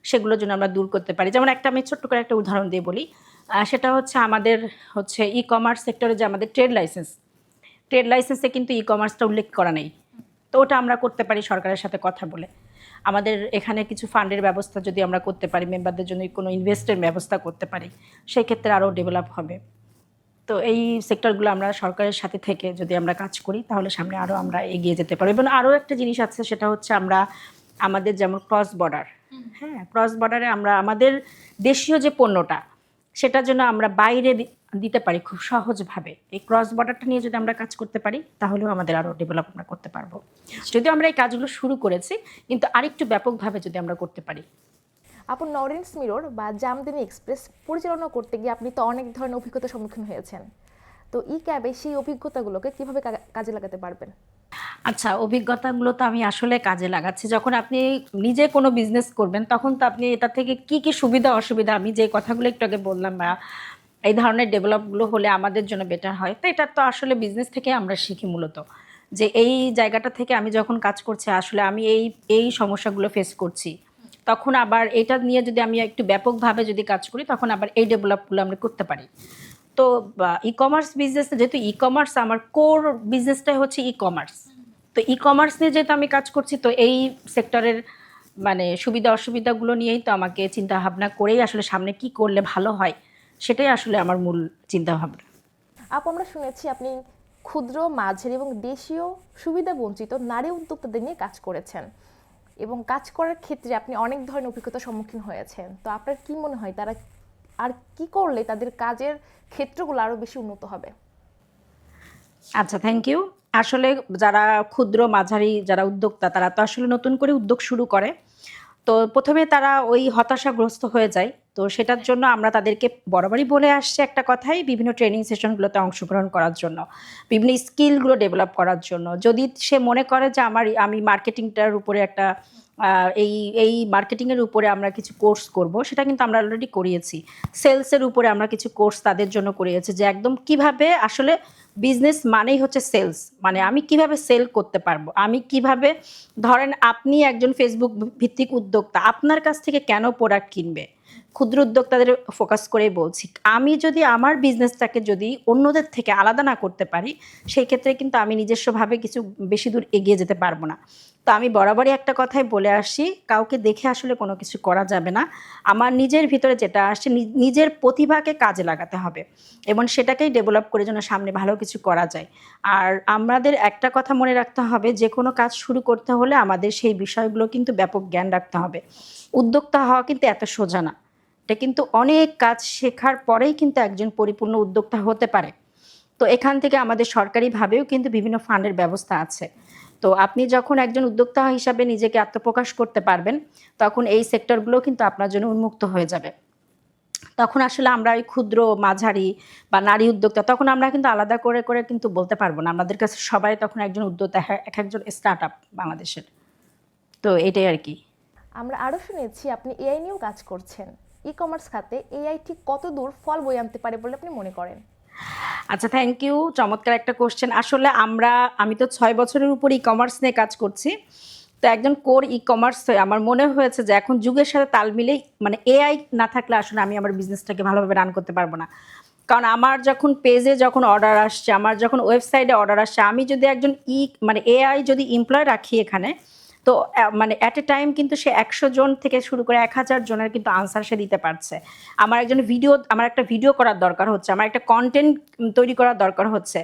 সেগুলোর জন্য আমরা দূর করতে পারি। যেমন আমি ছোট্ট করে একটা উদাহরণ দিয়ে বলি, সেটা হচ্ছে আমাদের ই কমার্স সেক্টরে যে আমাদের ট্রেড লাইসেন্সে কিন্তু ই কমার্সটা উল্লেখ করা নেই। তো ওটা আমরা করতে পারি সরকারের সাথে কথা বলে। আমাদের এখানে কিছু ফান্ডের ব্যবস্থা যদি আমরা করতে পারি, মেম্বারদের জন্য কোনো ইনভেস্টের ব্যবস্থা করতে পারি, সেই ক্ষেত্রে আরও ডেভেলপ হবে। তো এই সেক্টরগুলো আমরা সরকারের সাথে থেকে যদি আমরা কাজ করি তাহলে সামনে আরও আমরা এগিয়ে যেতে পারবো। এবং আরও একটা জিনিস আছে, সেটা হচ্ছে আমাদের যেমন ক্রস বর্ডারে আমরা আমাদের দেশীয় যে পণ্যটা সেটার জন্য আমরা বাইরে দিতে পারি খুব সহজভাবে। এই ক্রস বর্ডারটা নিয়ে যদি আমরা কাজ করতে পারি তাহলেও আমাদের আরও ডেভেলপ আমরা করতে পারবো। যদিও আমরা এই কাজগুলো শুরু করেছি, কিন্তু আরেকটু ব্যাপকভাবে যদি আমরা করতে পারি। আপু, নরেন্স মিরর বা জামদানি এক্সপ্রেস পরিচালনা করতে গিয়ে আপনি তো অনেক ধরনের অভিজ্ঞতার সম্মুখীন হয়েছেন। তো ই ক্যাবে সেই অভিজ্ঞতাগুলোকে কিভাবে কাজে লাগাতে পারবেন? আচ্ছা, অভিজ্ঞতাগুলো তো আমি আসলে কাজে লাগাচ্ছি। যখন আপনি নিজে কোনো বিজনেস করবেন তখন তো আপনি এটা থেকে কি কি সুবিধা অসুবিধা, আমি যে কথাগুলো একটু আগে বললাম, বা এই ধরনের ডেভেলপগুলো হলে আমাদের জন্য বেটার হয়, তো এটা তো আসলে বিজনেস থেকে আমরা শিখি মূলত। যে এই জায়গাটা থেকে আমি যখন কাজ করছি আসলে আমি এই সমস্যাগুলো ফেস করছি, তখন আবার এটা নিয়ে যদি আমি একটু ব্যাপকভাবে যদি কাজ করি তখন আবার এই ডেভেলপগুলো আমরা করতে পারি। তো ই কমার্স বিজনেস, যেহেতু ই কমার্স আমার কোর বিজনেসটাই হচ্ছে ই কমার্স, তো ই কমার্স নিয়ে যেহেতু আমি কাজ করছি, তো এই সেক্টরের সুবিধা অসুবিধাগুলো নিয়েই তো আমাকে চিন্তা ভাবনা করেই আসলে সামনে কি করলে ভালো হয় সেটাই আসলে আমার মূল চিন্তা ভাবনা। আপু, আমরা শুনেছি আপনি ক্ষুদ্র, মাঝারি এবং দেশীয় সুবিধা বঞ্চিত নারী উদ্যোক্তাদের নিয়ে কাজ করেছেন এবং কাজ করার ক্ষেত্রে আপনি অনেক ধরনের অভিজ্ঞতার সম্মুখীন হয়েছেন। তো আপনার কি মনে হয় তারা আর কি করলে তাদের কাজের ক্ষেত্রগুলো আরও বেশি উন্নত হবে? আচ্ছা, থ্যাংক ইউ। আসলে যারা ক্ষুদ্র মাঝারি যারা উদ্যোক্তা তারা তো আসলে নতুন করে উদ্যোগ শুরু করে, তো প্রথমে তারা ওই হতাশাগ্রস্ত হয়ে যায়। তো সেটার জন্য আমরা তাদেরকে বরাবরই বলে আসছি একটা কথাই, বিভিন্ন ট্রেনিং সেশনগুলোতে অংশগ্রহণ করার জন্য, বিভিন্ন স্কিলগুলো ডেভেলপ করার জন্য। যদি সে মনে করে যে আমি মার্কেটিংটার উপরে একটা এই মার্কেটিংয়ের উপরে আমরা কিছু কোর্স করব, সেটা কিন্তু আমরা অলরেডি করিয়েছি। সেলসের উপরে আমরা কিছু কোর্স তাদের জন্য করিয়েছি, যে একদম কিভাবে আসলে বিজনেস মানেই হচ্ছে সেলস, মানে আমি কিভাবে সেল করতে পারবো, আমি কিভাবে, ধরেন আপনি একজন ফেসবুক ভিত্তিক উদ্যোক্তা, আপনার কাছ থেকে কেন প্রোডাক্ট কিনবে, ক্ষুদ্র উদ্যোক্তাদের ফোকাস করেই বলছি। আমি যদি আমার বিজনেসটাকে যদি অন্যদের থেকে আলাদা না করতে পারি, সেই ক্ষেত্রে কিন্তু আমি নিজস্বভাবে কিছু বেশি দূর এগিয়ে যেতে পারবো না। তো আমি বরাবরই একটা কথাই বলে আসি, কাউকে দেখে আসলে কোনো কিছু করা যাবে না। আমার নিজের ভিতরে যেটা আসছে, নিজের প্রতিভাকে কাজে লাগাতে হবে এবং সেটাকেই ডেভেলপ করে যেন সামনে ভালো কিছু করা যায়। আর আমাদের একটা কথা মনে রাখতে হবে, যে কোনো কাজ শুরু করতে হলে আমাদের সেই বিষয়গুলো কিন্তু ব্যাপক জ্ঞান রাখতে হবে। উদ্যোক্তা হওয়া কিন্তু এত সোজা না, এটা কিন্তু অনেক কাজ শেখার পরেই কিন্তু একজন পরিপূর্ণ উদ্যোক্তা হতে পারে। তো এখান থেকে আমাদের সরকারিভাবেও কিন্তু বিভিন্ন ফান্ডের ব্যবস্থা আছে। তো আপনি যখন একজন উদ্যোক্তা হিসাবে নিজেকে আত্মপ্রকাশ করতে পারবেন, তখন এই সেক্টরগুলো কিন্তু আপনার জন্য উন্মুক্ত হয়ে যাবে। তখন আসলে আমরা ওই ক্ষুদ্র, মাঝারি বা নারী উদ্যোক্তা, তখন আমরা কিন্তু আলাদা করে করে কিন্তু বলতে পারবো না। আমাদের কাছে সবাই তখন একজন উদ্যোক্তা, এক একজন স্টার্ট আপ বাংলাদেশের। তো এটাই আর কি। আমরা আরও শুনেছি আপনি এআই নিয়েও কাজ করছেন। ই কমার্স খাতে এআই ঠিক কত দূর ফল বয়ে আনতে পারে বলে আপনি মনে করেন? আচ্ছা, থ্যাংক ইউ, চমৎকার একটা কোশ্চেন। আসলে আমি তো 6 বছরের উপর ই কমার্স নিয়ে কাজ করছি। তো একজন কোর ই কমার্স হয়ে আমার মনে হয়েছে যে এখন যুগের সাথে তাল মিলেই, এআই না থাকলে আসলে আমি আমার বিজনেসটাকে ভালোভাবে রান করতে পারবো না। কারণ আমার যখন পেজে যখন অর্ডার আসছে, আমার যখন ওয়েবসাইটে অর্ডার আসছে, আমি যদি একজন এআই যদি এমপ্লয় রাখি এখানে, তো অ্যাট এ টাইম কিন্তু সে 100 জন থেকে শুরু করে 1000 জনের কিন্তু আনসার সে দিতে পারছে। আমার একটা ভিডিও করার দরকার হচ্ছে, আমার একটা কন্টেন্ট তৈরি করার দরকার হচ্ছে।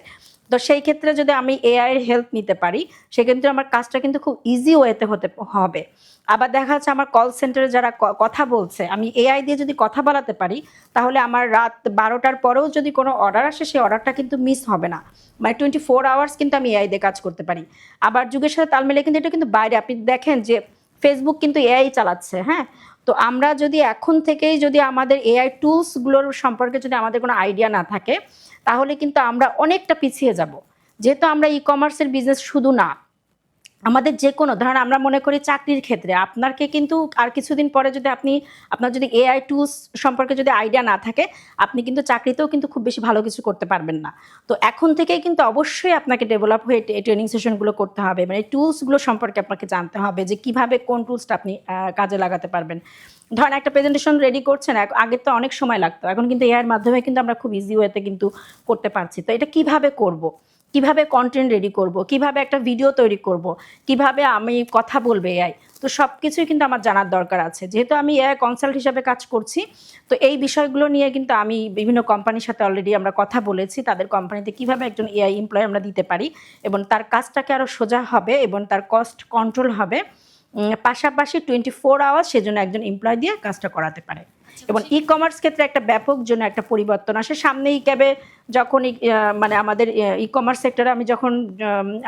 তো সেই ক্ষেত্রে যদি আমি এআই এর হেল্প নিতে পারি, সেক্ষেত্রে আমার কাজটা কিন্তু খুব ইজি ওয়েতে হতে হবে। আবার দেখা যাচ্ছে আমার কল সেন্টারে যারা কথা বলছে, আমি এআই দিয়ে যদি কথা বলাতে পারি, তাহলে আমার রাত 12টার পরেও যদি কোনো অর্ডার আসে, সেই অর্ডারটা কিন্তু মিস হবে না। 24 আওয়ার্স কিন্তু আমি এআই দিয়ে কাজ করতে পারি। আবার যুগের সাথে তাল মিলে কিন্তু এটা কিন্তু বাইরে, আপনি দেখেন যে ফেসবুক কিন্তু এআই চালাচ্ছে, হ্যাঁ। তো আমরা যদি এখন থেকেই যদি আমাদের এআই টুলসগুলোর সম্পর্কে যদি আমাদের কোনো আইডিয়া না থাকে, তাহলে কিন্তু আমরা অনেকটা পিছিয়ে যাব। যেহেতু আমরা ই কমার্সের বিজনেস শুধু না, আমাদের যে কোনো ধরেন আমরা মনে করি চাকরির ক্ষেত্রে আপনাকে কিন্তু আর কিছুদিন পরে যদি আপনার যদি এআই টুলস সম্পর্কে যদি আইডিয়া না থাকে, আপনি কিন্তু চাকরিতেও কিন্তু খুব বেশি ভালো কিছু করতে পারবেন না। তো এখন থেকেই কিন্তু অবশ্যই আপনাকে ডেভেলপ হয়ে ট্রেনিং সেশনগুলো করতে হবে, মানে টুলসগুলো সম্পর্কে আপনাকে জানতে হবে যে কিভাবে কোন টুলসটা আপনি কাজে লাগাতে পারবেন। ধরেন একটা প্রেজেন্টেশন রেডি করছেন, আগে তো অনেক সময় লাগতো, এখন কিন্তু এআইয়ের মাধ্যমে কিন্তু আমরা খুব ইজি ওয়েতে কিন্তু করতে পারছি। তো এটা কিভাবে করব, কিভাবে কন্টেন্ট রেডি করব, কিভাবে একটা ভিডিও তৈরি করব, কিভাবে আমি কথা বলবে এআই, তো সব কিছুই কিন্তু আমার জানার দরকার আছে। যেহেতু আমি এআই কনসাল্ট হিসাবে কাজ করছি, তো এই বিষয়গুলো নিয়ে কিন্তু আমি বিভিন্ন কোম্পানির সাথে অলরেডি আমরা কথা বলেছি, তাদের কোম্পানিতে কিভাবে একজন এআই এমপ্লয় আমরা দিতে পারি এবং তার কাজটাকে আরও সোজা হবে এবং তার কস্ট কন্ট্রোল হবে, পাশাপাশি 24 আওয়ার্স সেজন্য একজন এমপ্লয় দিয়ে কাজটা করাতে পারে। এবং ই কমার্স ক্ষেত্রে একটা ব্যাপক জন্য একটা পরিবর্তন আসে সামনে। ই ক্যাবে যখন মানে আমাদের ই কমার্স সেক্টরে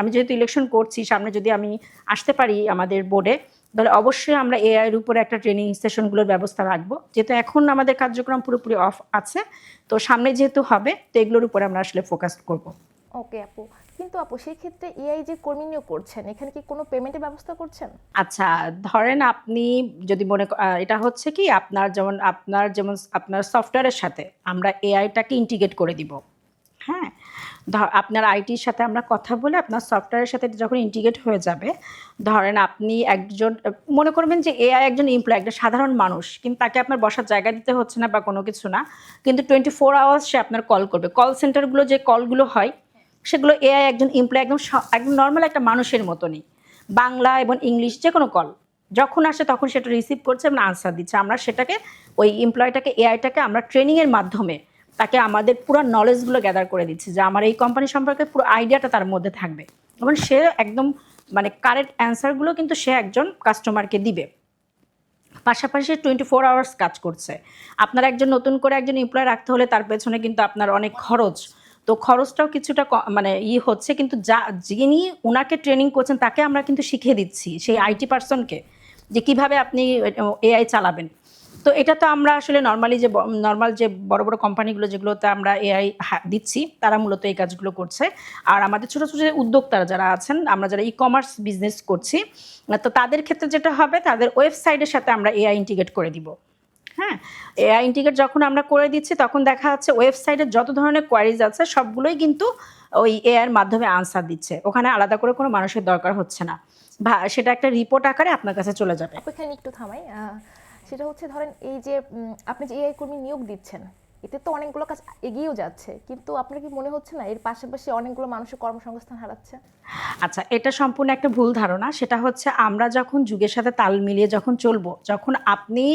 আমি যেহেতু ইলেকশন করছি, সামনে যদি আমি আসতে পারি আমাদের বোর্ডে, তাহলে অবশ্যই আমরা এআইয়ের উপরে একটা ট্রেনিং সেশনগুলোর ব্যবস্থা রাখবো। যেহেতু এখন আমাদের কার্যক্রম পুরোপুরি অফ আছে, তো সামনে যেহেতু হবে, তো এগুলোর উপরে আমরা আসলে ফোকাস করব। ওকে আপু, কিন্তু আপু সেই ক্ষেত্রে এআই যে কর্মী নিয়োগ করছেন, এখানে কি কোনো পেমেন্টের ব্যবস্থা করছেন? আচ্ছা, ধরেন আপনি যদি এটা হচ্ছে কি আপনার সফটওয়্যারের সাথে আমরা এআইটাকে ইন্টিগ্রেট করে দিব। হ্যাঁ, আপনার আইটির সাথে আমরা কথা বলে আপনার সফটওয়্যারের সাথে যখন ইন্টিগ্রেট হয়ে যাবে, ধরেন আপনি মনে করবেন যে এআই একজন এমপ্লয়, একটা সাধারণ মানুষ, কিন্তু তাকে আপনার বসার জায়গা দিতে হচ্ছে না বা কোনো কিছু না, কিন্তু 24 আওয়ার্স সে আপনার কল করবে। কল সেন্টারগুলো যে কলগুলো হয়, সেগুলো এআই একজন এমপ্লয় একদম নর্মাল একটা মানুষের মতনই, বাংলা এবং ইংলিশ যে কোনো কল যখন আসে তখন সেটা রিসিভ করছে এবং আনসার দিচ্ছে। আমরা সেটাকে ওই এমপ্লয়টাকে এআইটাকে আমরা ট্রেনিংয়ের মাধ্যমে তাকে আমাদের পুরো নলেজগুলো গ্যাদার করে দিচ্ছি, যে আমার এই কোম্পানি সম্পর্কে পুরো আইডিয়াটা তার মধ্যে থাকবে এবং সে একদম মানে কারেক্ট অ্যান্সারগুলো কিন্তু সে একজন কাস্টমারকে দিবে। পাশাপাশি 24 আওয়ার্স কাজ করছে। আপনার নতুন করে একজন এমপ্লয় রাখতে হলে তার পেছনে কিন্তু আপনার অনেক খরচ, তো খরচটাও কিছুটা মানে হচ্ছে, কিন্তু যিনি ওনাকে ট্রেনিং করছেন তাকে আমরা কিন্তু শিখিয়ে দিচ্ছি, সেই আইটি পার্সনকে, যে কিভাবে আপনি এআই চালাবেন। তো এটা তো আমরা আসলে নর্মাল যে বড় বড় কোম্পানিগুলো যেগুলোতে আমরা এআই দিচ্ছি, তারা মূলত এই কাজগুলো করছে। আর আমাদের ছোটো ছোটো উদ্যোক্তারা যারা আছেন, আমরা যারা ই কমার্স বিজনেস করছি, তো তাদের ক্ষেত্রে যেটা হবে, তাদের ওয়েবসাইটের সাথে আমরা এআই ইন্টিগ্রেট করে দিব। হ্যাঁ, এআই ইন্টিগ্রেট যখন আমরা করে দিচ্ছি, তখন দেখা যাচ্ছে ওয়েবসাইটে যত ধরনের কোয়ারিজ আছে সবগুলোই কিন্তু ওই এআইয়ের মাধ্যমে আনসার দিচ্ছে, ওখানে আলাদা করে কোনো মানুষের দরকার হচ্ছে না, সেটা একটা রিপোর্ট আকারে আপনার কাছে চলে যাবে। এখানে একটু থামাই, সেটা হচ্ছে ধরেন এই যে আপনি যে এআই কর্মী নিয়োগ দিচ্ছেন, এতে তো অনেকগুলো কাজ এগিয়েও যাচ্ছে, কিন্তু আপনার কি মনে হচ্ছে না এর পাশাপাশি অনেকগুলো মানুষের কর্মসংস্থান হারাচ্ছে? আচ্ছা, এটা সম্পূর্ণ একটা ভুল ধারণা। সেটা হচ্ছে আমরা যখন যুগের সাথে তাল মিলিয়ে যখন চলবো, যখন আপনি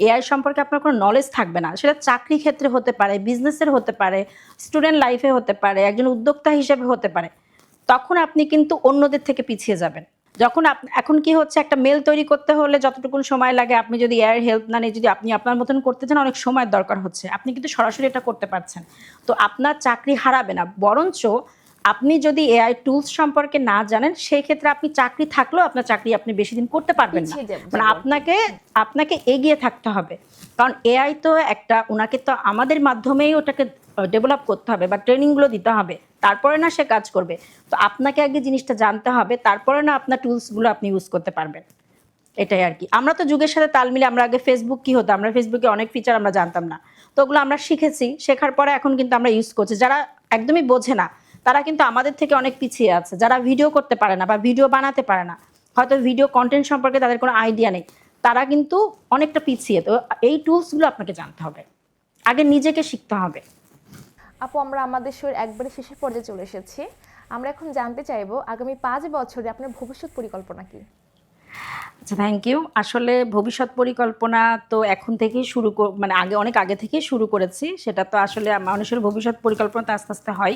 এআই সম্পর্কে আপনার কোনো নলেজ থাকবে না, সেটা চাকরি ক্ষেত্রে হতে পারে, বিজনেসের হতে পারে, স্টুডেন্ট লাইফে হতে পারে, একজন উদ্যোক্তা হিসেবে হতে পারে, তখন আপনি কিন্তু অন্যদের থেকে পিছিয়ে যাবেন। যখন এখন কি হচ্ছে, একটা মেল তৈরি করতে হলে যতটুকুন সময় লাগে, আপনি যদি এআইয়ের হেল্প না নিয়ে যদি আপনি আপনার মতন করতে চান, অনেক সময়ের দরকার হচ্ছে, আপনি কিন্তু সরাসরি এটা করতে পারছেন। তো আপনার চাকরি হারাবে না, বরঞ্চ আপনি যদি এআই টুলস সম্পর্কে না জানেন, সেই ক্ষেত্রে আপনি চাকরি থাকলেও আপনার চাকরি আপনি বেশি দিন করতে পারবেন না। মানে আপনাকে এগিয়ে থাকতে হবে, কারণ এআই তো ওনাকে তো আমাদের মাধ্যমেই ওটাকে ডেভেলপ করতে হবে বা ট্রেনিংগুলো দিতে হবে, তারপরে না সে কাজ করবে। তো আপনাকে আগে জিনিসটা জানতে হবে, তারপরে না আপনার টুলসগুলো আপনি ইউজ করতে পারবেন। এটাই আর কি। আমরা তো যুগের সাথে তাল মিলে, আমরা আগে ফেসবুক কি হতো, আমরা ফেসবুকে অনেক ফিচার আমরা জানতাম না, তো ওগুলো আমরা শিখেছি, শেখার পরে এখন কিন্তু আমরা ইউজ করছি। যারা একদমই বোঝে না, তারা কিন্তু আমাদের থেকে অনেক পিছিয়ে আছে। যারা ভিডিও করতে পারে না বা ভিডিও বানাতে পারে না, হয়তো ভিডিও কন্টেন্ট সম্পর্কে তাদের কোনো আইডিয়া নেই, তারা কিন্তু অনেকটা পিছিয়ে। তো এই টুলসগুলো আপনাকে জানতে হবে, আগে নিজেকে শিখতে হবে। আপু, আমরা আমাদের শোয়ের একবারে শেষের পর্যায়ে চলে এসেছি। আমরা এখন জানতে চাইবো আগামী 5 বছরে আপনার ভবিষ্যৎ পরিকল্পনা কি? আচ্ছা, থ্যাংক ইউ। আসলে ভবিষ্যৎ পরিকল্পনা তো এখন থেকেই মানে অনেক আগে থেকেই শুরু করেছি। সেটা তো আসলে মানুষের ভবিষ্যৎ পরিকল্পনা তো আস্তে আস্তে হয়।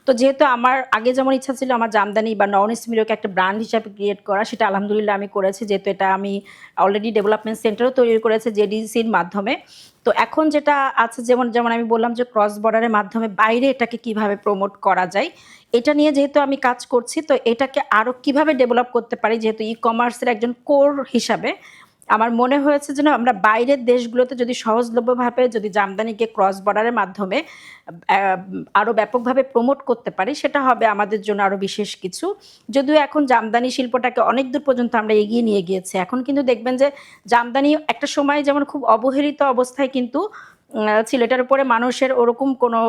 তো যেহেতু আমার আগে যেমন ইচ্ছা ছিল আমার জামদানি বা নওনিস মিরোকে একটা ব্র্যান্ড হিসাবে ক্রিয়েট করা, সেটা আলহামদুলিল্লাহ আমি করেছি। যেহেতু এটা আমি অলরেডি ডেভেলপমেন্ট সেন্টারও তৈরি করেছি জেডিসির মাধ্যমে। তো এখন যেটা আছে, যেমন আমি বললাম যে ক্রস বর্ডারের মাধ্যমে বাইরে এটাকে কিভাবে প্রমোট করা যায়, এটা নিয়ে যেহেতু আমি কাজ করছি, তো এটাকে আরও কিভাবে ডেভেলপ করতে পারি, যেহেতু ই কমার্সের একজন কোর হিসাবে আমার মনে হয়েছে যেন আমরা বাইরের দেশগুলোতে যদি সহজলভ্যভাবে যদি জামদানিকে ক্রস বর্ডারের মাধ্যমে আরও ব্যাপকভাবে প্রমোট করতে পারি, সেটা হবে আমাদের জন্য আরও বিশেষ কিছু। যদিও এখন জামদানি শিল্পটাকে অনেক দূর পর্যন্ত আমরা এগিয়ে নিয়ে গিয়েছি, এখন কিন্তু দেখবেন যে জামদানি একটা সময় যেমন খুব অবহেলিত অবস্থায় কিন্তু ছিল, এটার উপরে মানুষের ওরকম কোনো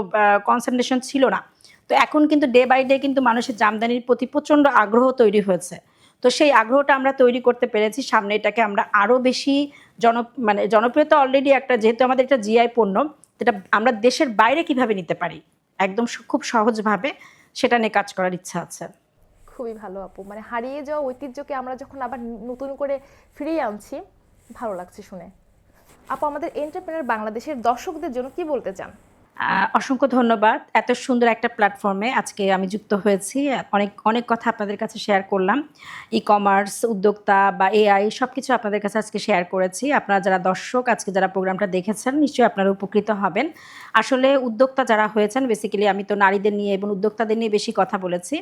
কনসেন্ট্রেশন ছিল না। তো এখন কিন্তু ডে বাই ডে কিন্তু মানুষের জামদানির প্রতি প্রচণ্ড আগ্রহ তৈরি হয়েছে। তো সেই আগ্রহটা আমরা তৈরি করতে পেরেছি, সামনে এটাকে আমরা আরও বেশি জনপ্রিয়তা অলরেডি একটা, যেহেতু আমাদের একটা জিআই পণ্য, যেটা আমরা দেশের বাইরে কিভাবে নিতে পারি একদম খুব সহজভাবে, সেটা নিয়ে কাজ করার ইচ্ছা আছে। খুবই ভালো আপু, মানে হারিয়ে যাওয়া ঐতিহ্যকে আমরা যখন আবার নতুন করে ফিরিয়ে আনছি, ভালো লাগছে শুনে। আপু, আমাদের এন্টারপ্রেনার বাংলাদেশের দর্শকদের জন্য কি বলতে চান? অসংখ্য ধন্যবাদ। এত সুন্দর একটা প্ল্যাটফর্মে আজকে আমি যুক্ত হয়েছি, অনেক অনেক কথা আপনাদের কাছে শেয়ার করলাম। ই কমার্স, উদ্যোক্তা বা এআই সব কিছু আপনাদের কাছে আজকে শেয়ার করেছি। আপনারা যারা দর্শক আজকে যারা প্রোগ্রামটা দেখেছেন, নিশ্চয়ই আপনারা উপকৃত হবেন। আসলে উদ্যোক্তা যারা হয়েছেন, বেসিক্যালি আমি তো নারীদের নিয়ে এবং উদ্যোক্তাদের নিয়ে বেশি কথা বলেছি,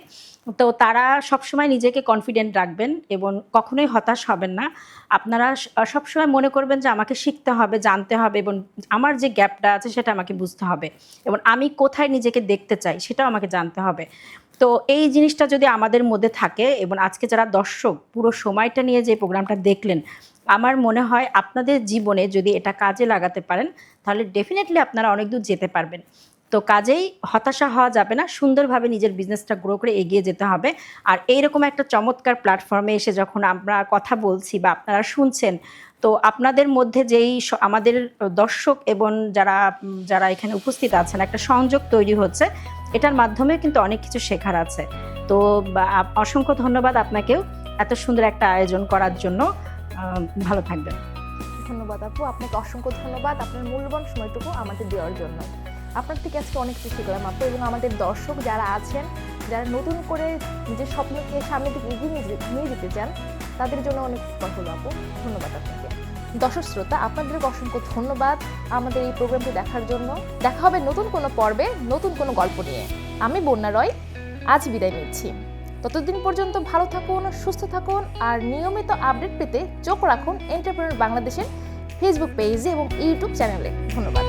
তো তারা সবসময় নিজেকে কনফিডেন্ট রাখবেন এবং কখনোই হতাশ হবেন না। আপনারা সবসময় মনে করবেন যে আমাকে শিখতে হবে, জানতে হবে এবং আমার যে গ্যাপটা আছে সেটা আমাকে বুঝতে হবে এবং আমি কোথায় নিজেকে দেখতে চাই সেটাও আমাকে জানতে হবে। তো এই জিনিসটা যদি আমাদের মধ্যে থাকে এবং আজকে যারা দর্শক পুরো সময়টা নিয়ে যে প্রোগ্রামটা দেখলেন, আমার মনে হয় আপনাদের জীবনে যদি এটা কাজে লাগাতে পারেন তাহলে ডেফিনেটলি আপনারা অনেক দূর যেতে পারবেন। তো কাজেই হতাশা হওয়া যাবে না, সুন্দরভাবে নিজের বিজনেসটা গ্রো করে এগিয়ে যেতে হবে। আর এইরকম একটা চমৎকার প্ল্যাটফর্মে এসে যখন আমরা কথা বলছি বা আপনারা শুনছেন, তো আপনাদের মধ্যে যেই আমাদের দর্শক এবং যারা যারা এখানে উপস্থিত আছেন একটা সংযোগ তৈরি হচ্ছে, এটার মাধ্যমে কিন্তু অনেক কিছু শেখার আছে। তো অসংখ্য ধন্যবাদ আপনাকেও এত সুন্দর একটা আয়োজন করার জন্য। ভালো থাকবেন। ধন্যবাদ আপু, আপনাকে অসংখ্য ধন্যবাদ আপনার মূল্যবান সময়টুকু আমাদের দেওয়ার জন্য। আপনার থেকে আজকে অনেক কিছু শিখলাম আপু, এবং আমাদের দর্শক যারা আছেন, যারা নতুন করে নিজের স্বপ্নকে সামনের দিকে এগিয়ে নিয়ে যেতে চান, তাদের জন্য অনেক উপকার হলো আপু। ধন্যবাদ আপনাকে। দর্শক শ্রোতা, আপনাদেরকে অসংখ্য ধন্যবাদ আমাদের এই প্রোগ্রামটি দেখার জন্য। দেখা হবে নতুন কোনো পর্বে, নতুন কোনো গল্প নিয়ে। আমি বন্যা রয় আজ বিদায় নিচ্ছি। ততদিন পর্যন্ত ভালো থাকুন, সুস্থ থাকুন, আর নিয়মিত আপডেট পেতে চোখ রাখুন এন্টারপ্রেনার বাংলাদেশের ফেসবুক পেজে এবং ইউটিউব চ্যানেলে। ধন্যবাদ।